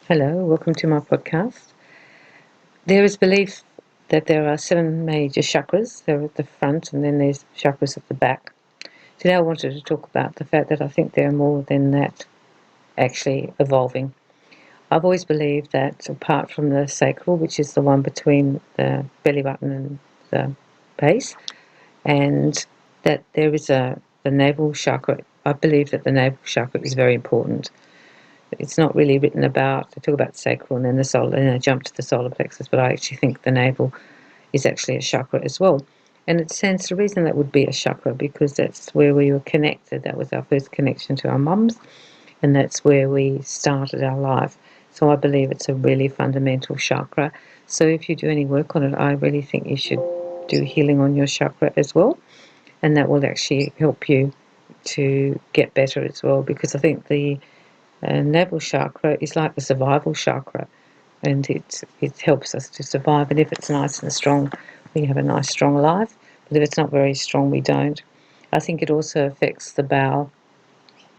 Hello, welcome to my podcast. There is belief that there are 7 major chakras. They're at the front and then there's chakras at the back. Today I wanted to talk about the fact that I think there are more than that actually evolving. I've always believed that apart from the sacral, which is the one between the belly button and the base, and that there is the navel chakra. I believe that the navel chakra is very important. It's not really written about. They talk about sacral and then the solar, and I jump to the solar plexus, but I actually think the navel is actually a chakra as well. And it stands to reason that would be a chakra because that's where we were connected. That was our first connection to our mums, and that's where we started our life. So I believe it's a really fundamental chakra. So if you do any work on it, I really think you should do healing on your chakra as well, and that will actually help you to get better as well, because I think the navel chakra is like the survival chakra, and it helps us to survive. And if it's nice and strong, we have a nice strong life. But if it's not very strong, we don't. I think it also affects the bowel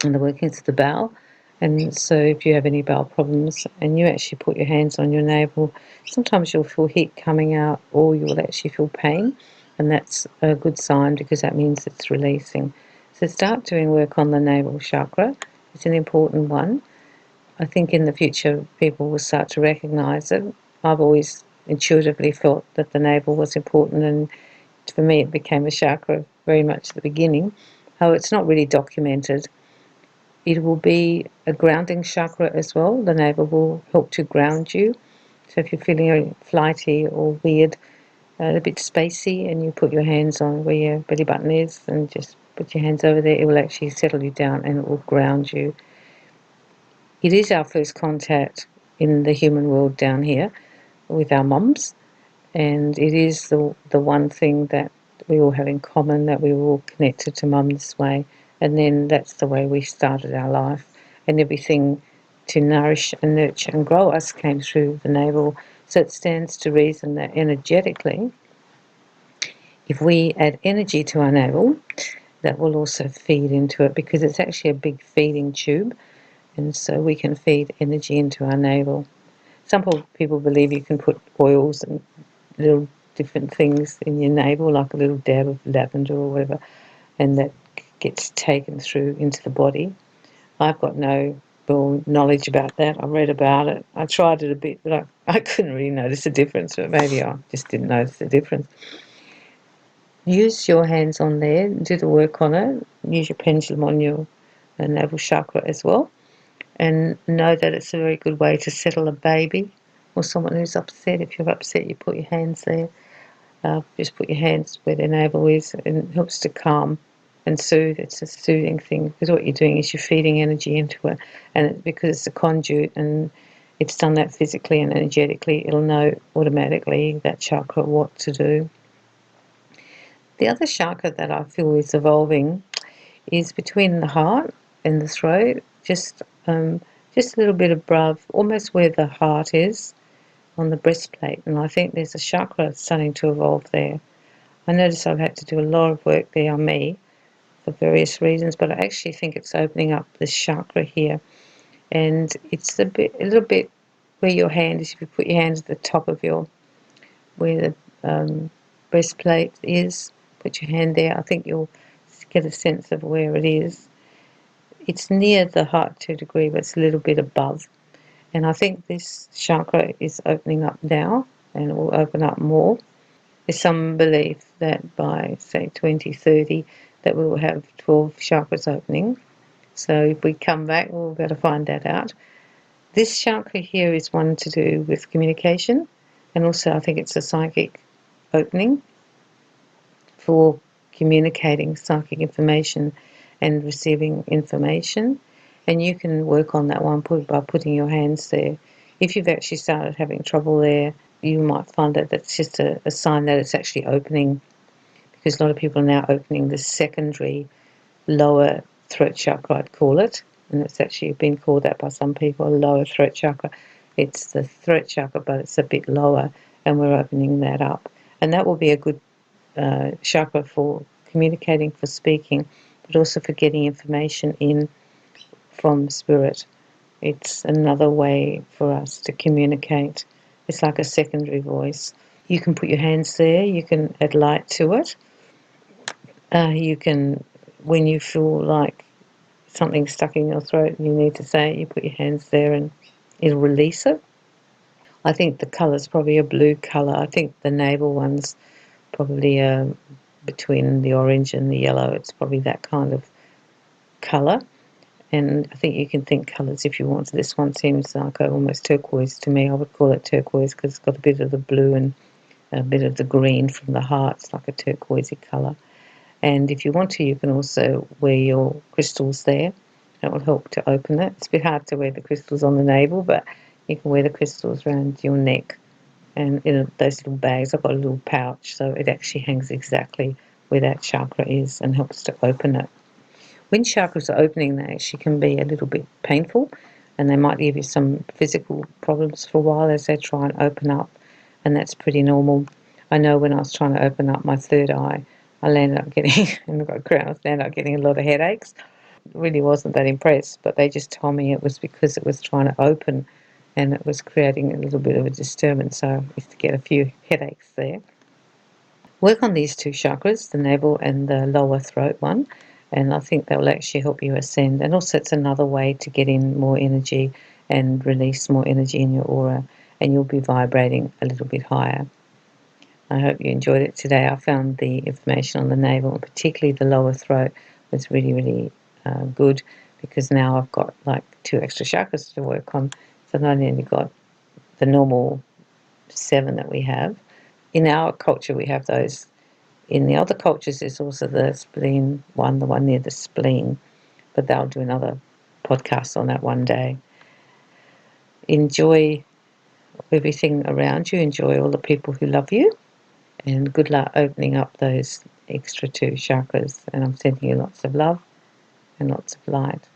and the workings of the bowel. And so if you have any bowel problems and you actually put your hands on your navel, sometimes you'll feel heat coming out or you'll actually feel pain. And that's a good sign because that means it's releasing. So start doing work on the navel chakra. It's an important one. I think in the future people will start to recognise it. I've always intuitively felt that the navel was important, and for me it became a chakra very much at the beginning. However, it's not really documented. It will be a grounding chakra as well. The navel will help to ground you. So if you're feeling flighty or weird, a bit spacey, and you put your hands on where your belly button is and just put your hands over there, it will actually settle you down and it will ground you. It is our first contact in the human world down here with our mums, and it is the one thing that we all have in common, that we were all connected to mum this way, and then that's the way we started our life, and everything to nourish and nurture and grow us came through the navel. So it stands to reason that energetically, if we add energy to our navel, that will also feed into it, because it's actually a big feeding tube, and so we can feed energy into our navel. Some people believe you can put oils and little different things in your navel, like a little dab of lavender or whatever, and that gets taken through into the body. I've got no real knowledge about that. I read about it. I tried it a bit, but I couldn't really notice a difference, but maybe I just didn't notice the difference. Use your hands on there, do the work on it, use your pendulum on your navel chakra as well, and know that it's a very good way to settle a baby or someone who's upset. If you're upset, you put your hands there. Just put your hands where their navel is, and it helps to calm and soothe. It's a soothing thing, because what you're doing is you're feeding energy into it, and because it's a conduit and it's done that physically and energetically, it'll know automatically, that chakra, what to do. The other chakra that I feel is evolving is between the heart and the throat, just a little bit above, almost where the heart is, on the breastplate, and I think there's a chakra starting to evolve there. I notice I've had to do a lot of work there on me for various reasons, but I actually think it's opening up this chakra here, and it's a little bit where your hand is. If you put your hand at the top of where the breastplate is, put your hand there. I think you'll get a sense of where it is. It's near the heart to a degree, but it's a little bit above. And I think this chakra is opening up now, and it will open up more. There's some belief that by, say, 2030, that we will have 12 chakras opening. So if we come back, we'll be able to find that out. This chakra here is one to do with communication, and also I think it's a psychic opening for communicating psychic information and receiving information. And you can work on that one by putting your hands there. If you've actually started having trouble there, you might find that that's just a sign that it's actually opening, because a lot of people are now opening the secondary lower throat chakra, I'd call it, and it's actually been called that by some people, lower throat chakra. It's the throat chakra, but it's a bit lower, and we're opening that up. And that will be a good chakra for communicating, for speaking, but also for getting information in from spirit. It's another way for us to communicate. It's like a secondary voice. You can put your hands there, you can add light to it. You can, when you feel like something's stuck in your throat and you need to say it, you put your hands there and it'll release it. I think the colour's probably a blue colour. I think the navel one's probably between the orange and the yellow. It's probably that kind of colour. And I think you can think colours if you want. This one seems like almost turquoise to me. I would call it turquoise because it's got a bit of the blue and a bit of the green from the heart. It's like a turquoisey colour. And if you want to, you can also wear your crystals there. That will help to open it. It's a bit hard to wear the crystals on the navel, but you can wear the crystals around your neck and in those little bags. I've got a little pouch, so it actually hangs exactly where that chakra is and helps to open it. When chakras are opening, they actually can be a little bit painful, and they might give you some physical problems for a while as they try and open up, and that's pretty normal. I know when I was trying to open up my third eye, I landed up getting, and I've got a crown, I landed up getting a lot of headaches. Really wasn't that impressed, but they just told me it was because it was trying to open and it was creating a little bit of a disturbance, so I used to get a few headaches there. Work on these two chakras, the navel and the lower throat one, and I think that will actually help you ascend. And also it's another way to get in more energy and release more energy in your aura, and you'll be vibrating a little bit higher. I hope you enjoyed it today. I found the information on the navel, and particularly the lower throat, was really, really good, because now I've got like 2 extra chakras to work on. So not only got the normal 7 that we have. In our culture, we have those. In the other cultures, there's also the spleen one, the one near the spleen, but they'll do another podcast on that one day. Enjoy everything around you. Enjoy all the people who love you. And good luck opening up those extra 2 chakras. And I'm sending you lots of love and lots of light.